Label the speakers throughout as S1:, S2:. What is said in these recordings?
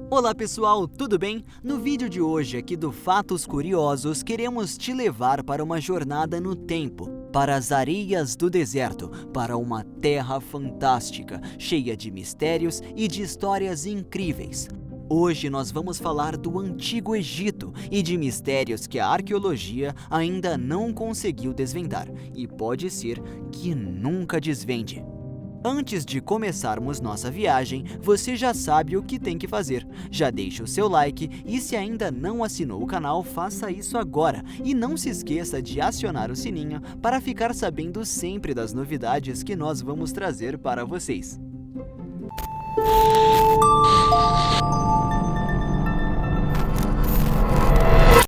S1: Olá pessoal, tudo bem? No vídeo de hoje aqui do Fatos Curiosos, queremos te levar para uma jornada no tempo, para as areias do deserto, para uma terra fantástica, cheia de mistérios e de histórias incríveis. Hoje nós vamos falar do Antigo Egito e de mistérios que a arqueologia ainda não conseguiu desvendar e pode ser que nunca desvende. Antes de começarmos nossa viagem, você já sabe o que tem que fazer. Já deixa o seu like e se ainda não assinou o canal, faça isso agora. E não se esqueça de acionar o sininho para ficar sabendo sempre das novidades que nós vamos trazer para vocês.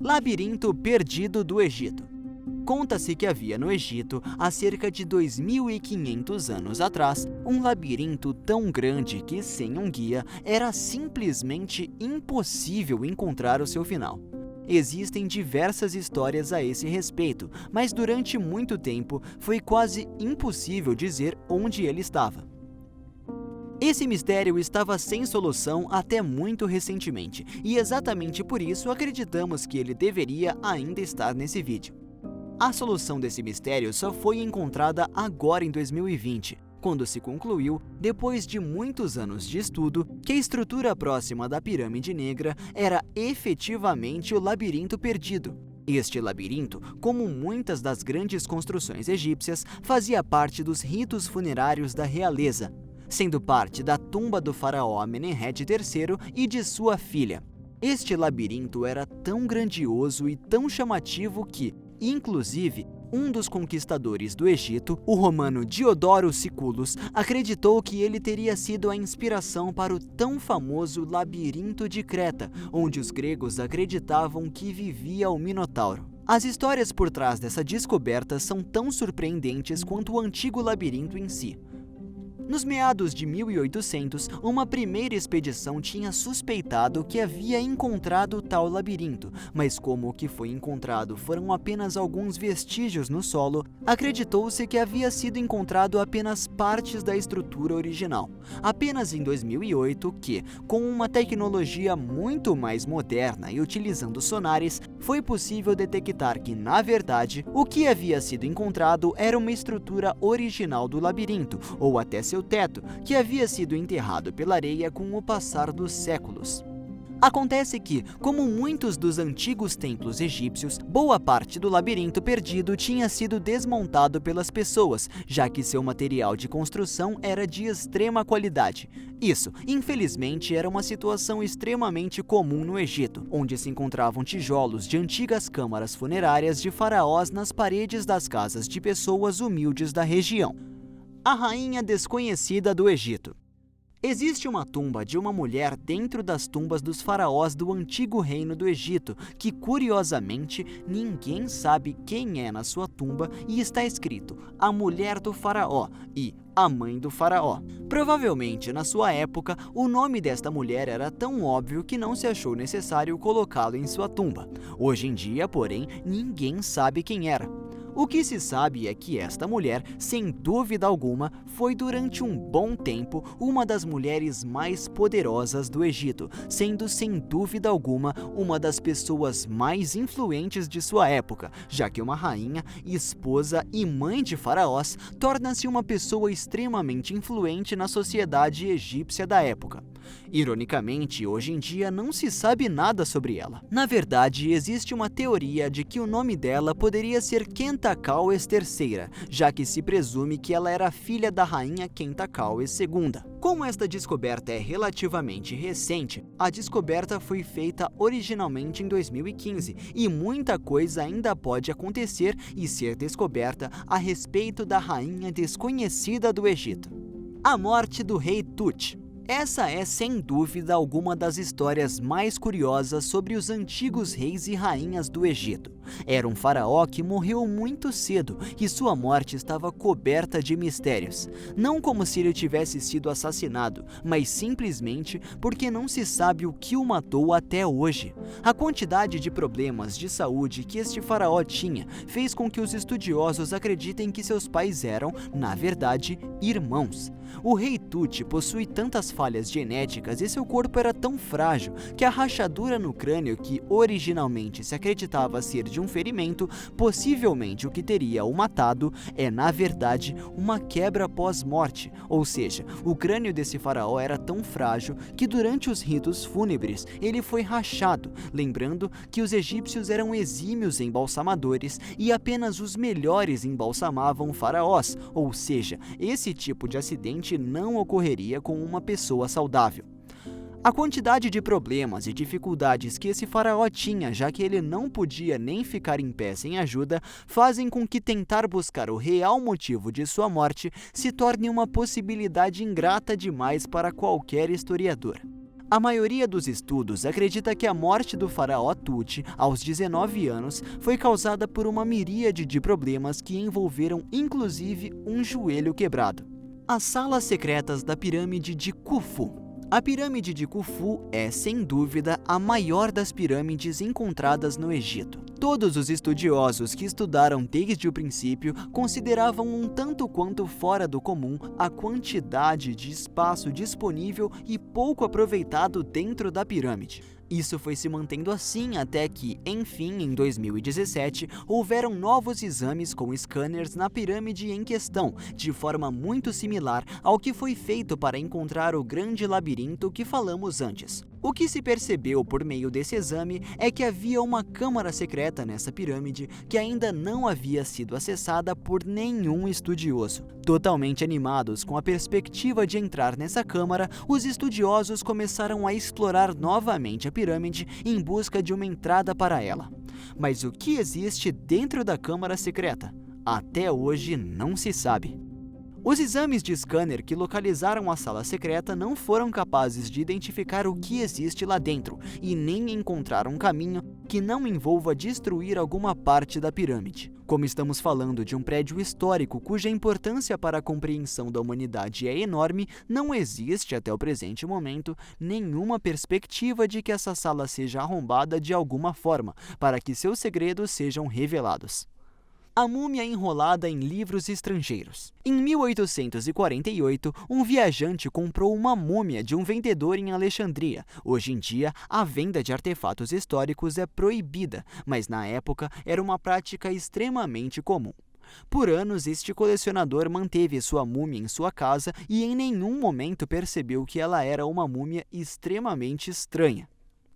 S1: Labirinto perdido do Egito. Conta-se que havia no Egito, há cerca de 2.500 anos atrás, um labirinto tão grande que, sem um guia, era simplesmente impossível encontrar o seu final. Existem diversas histórias a esse respeito, mas durante muito tempo foi quase impossível dizer onde ele estava. Esse mistério estava sem solução até muito recentemente, e exatamente por isso acreditamos que ele deveria ainda estar nesse vídeo. A solução desse mistério só foi encontrada agora em 2020, quando se concluiu, depois de muitos anos de estudo, que a estrutura próxima da Pirâmide Negra era efetivamente o Labirinto Perdido. Este labirinto, como muitas das grandes construções egípcias, fazia parte dos ritos funerários da realeza, sendo parte da tumba do faraó Amenemhet III e de sua filha. Este labirinto era tão grandioso e tão chamativo que, inclusive, um dos conquistadores do Egito, o romano Diodoro Siculus, acreditou que ele teria sido a inspiração para o tão famoso Labirinto de Creta, onde os gregos acreditavam que vivia o Minotauro. As histórias por trás dessa descoberta são tão surpreendentes quanto o antigo labirinto em si. Nos meados de 1800, uma primeira expedição tinha suspeitado que havia encontrado tal labirinto, mas como o que foi encontrado foram apenas alguns vestígios no solo, acreditou-se que havia sido encontrado apenas partes da estrutura original. Apenas em 2008 que, com uma tecnologia muito mais moderna e utilizando sonares, foi possível detectar que, na verdade, o que havia sido encontrado era uma estrutura original do labirinto, ou até seu teto, que havia sido enterrado pela areia com o passar dos séculos. Acontece que, como muitos dos antigos templos egípcios, boa parte do labirinto perdido tinha sido desmontado pelas pessoas, já que seu material de construção era de extrema qualidade. Isso, infelizmente, era uma situação extremamente comum no Egito, onde se encontravam tijolos de antigas câmaras funerárias de faraós nas paredes das casas de pessoas humildes da região. A rainha desconhecida do Egito. Existe uma tumba de uma mulher dentro das tumbas dos faraós do antigo reino do Egito, que curiosamente ninguém sabe quem é na sua tumba e está escrito a mulher do faraó e a mãe do faraó. Provavelmente na sua época o nome desta mulher era tão óbvio que não se achou necessário colocá-lo em sua tumba. Hoje em dia, porém, ninguém sabe quem era. O que se sabe é que esta mulher, sem dúvida alguma, foi durante um bom tempo uma das mulheres mais poderosas do Egito, sendo sem dúvida alguma uma das pessoas mais influentes de sua época, já que uma rainha, esposa e mãe de faraós torna-se uma pessoa extremamente influente na sociedade egípcia da época. Ironicamente, hoje em dia não se sabe nada sobre ela. Na verdade, existe uma teoria de que o nome dela poderia ser Khentacaues III, já que se presume que ela era filha da rainha Khentacaues II. Como esta descoberta é relativamente recente, a descoberta foi feita originalmente em 2015 e muita coisa ainda pode acontecer e ser descoberta a respeito da rainha desconhecida do Egito. A morte do rei Tut. Essa é, sem dúvida alguma, das histórias mais curiosas sobre os antigos reis e rainhas do Egito. Era um faraó que morreu muito cedo e sua morte estava coberta de mistérios. Não como se ele tivesse sido assassinado, mas simplesmente porque não se sabe o que o matou até hoje. A quantidade de problemas de saúde que este faraó tinha fez com que os estudiosos acreditem que seus pais eram, na verdade, irmãos. O rei Tut possui tantas falhas genéticas e seu corpo era tão frágil que a rachadura no crânio, que originalmente se acreditava ser de um ferimento, possivelmente o que teria o matado, é na verdade uma quebra pós-morte, ou seja, o crânio desse faraó era tão frágil que durante os ritos fúnebres ele foi rachado, lembrando que os egípcios eram exímios embalsamadores e apenas os melhores embalsamavam faraós, ou seja, esse tipo de acidente não ocorreria com uma pessoa saudável. A quantidade de problemas e dificuldades que esse faraó tinha, já que ele não podia nem ficar em pé sem ajuda, fazem com que tentar buscar o real motivo de sua morte se torne uma possibilidade ingrata demais para qualquer historiador. A maioria dos estudos acredita que a morte do faraó Tut, aos 19 anos, foi causada por uma miríade de problemas que envolveram inclusive um joelho quebrado. As salas secretas da pirâmide de Khufu. A pirâmide de Khufu é, sem dúvida, a maior das pirâmides encontradas no Egito. Todos os estudiosos que estudaram desde o princípio consideravam um tanto quanto fora do comum a quantidade de espaço disponível e pouco aproveitado dentro da pirâmide. Isso foi se mantendo assim até que, enfim, em 2017, houveram novos exames com scanners na pirâmide em questão, de forma muito similar ao que foi feito para encontrar o grande labirinto que falamos antes. O que se percebeu por meio desse exame é que havia uma câmara secreta nessa pirâmide que ainda não havia sido acessada por nenhum estudioso. Totalmente animados com a perspectiva de entrar nessa câmara, os estudiosos começaram a explorar novamente a pirâmide em busca de uma entrada para ela. Mas o que existe dentro da câmara secreta? Até hoje não se sabe. Os exames de scanner que localizaram a sala secreta não foram capazes de identificar o que existe lá dentro e nem encontrar um caminho que não envolva destruir alguma parte da pirâmide. Como estamos falando de um prédio histórico cuja importância para a compreensão da humanidade é enorme, não existe até o presente momento nenhuma perspectiva de que essa sala seja arrombada de alguma forma para que seus segredos sejam revelados. A múmia enrolada em livros estrangeiros. Em 1848, um viajante comprou uma múmia de um vendedor em Alexandria. Hoje em dia, a venda de artefatos históricos é proibida, mas na época era uma prática extremamente comum. Por anos, este colecionador manteve sua múmia em sua casa e em nenhum momento percebeu que ela era uma múmia extremamente estranha.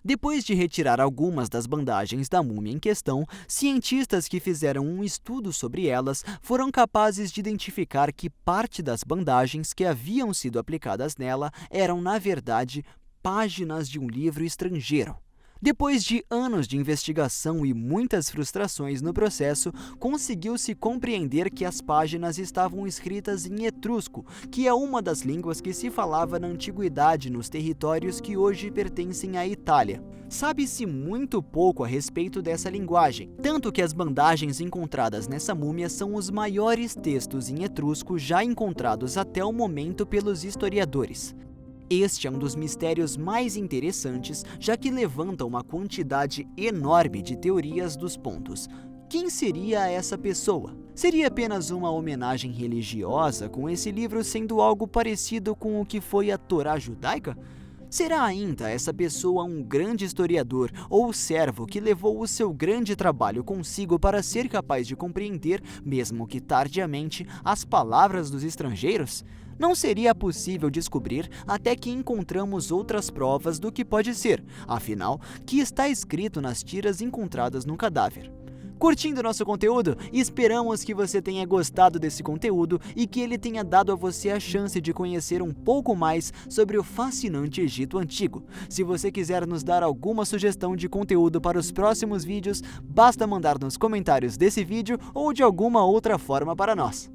S1: Depois de retirar algumas das bandagens da múmia em questão, cientistas que fizeram um estudo sobre elas foram capazes de identificar que parte das bandagens que haviam sido aplicadas nela eram, na verdade, páginas de um livro estrangeiro. Depois de anos de investigação e muitas frustrações no processo, conseguiu-se compreender que as páginas estavam escritas em etrusco, que é uma das línguas que se falava na antiguidade nos territórios que hoje pertencem à Itália. Sabe-se muito pouco a respeito dessa linguagem, tanto que as bandagens encontradas nessa múmia são os maiores textos em etrusco já encontrados até o momento pelos historiadores. Este é um dos mistérios mais interessantes, já que levanta uma quantidade enorme de teorias dos pontos. Quem seria essa pessoa? Seria apenas uma homenagem religiosa, com esse livro sendo algo parecido com o que foi a Torá judaica? Será ainda essa pessoa um grande historiador ou servo que levou o seu grande trabalho consigo para ser capaz de compreender, mesmo que tardiamente, as palavras dos estrangeiros? Não seria possível descobrir até que encontramos outras provas do que pode ser, afinal, que está escrito nas tiras encontradas no cadáver. Curtindo nosso conteúdo? Esperamos que você tenha gostado desse conteúdo e que ele tenha dado a você a chance de conhecer um pouco mais sobre o fascinante Egito Antigo. Se você quiser nos dar alguma sugestão de conteúdo para os próximos vídeos, basta mandar nos comentários desse vídeo ou de alguma outra forma para nós.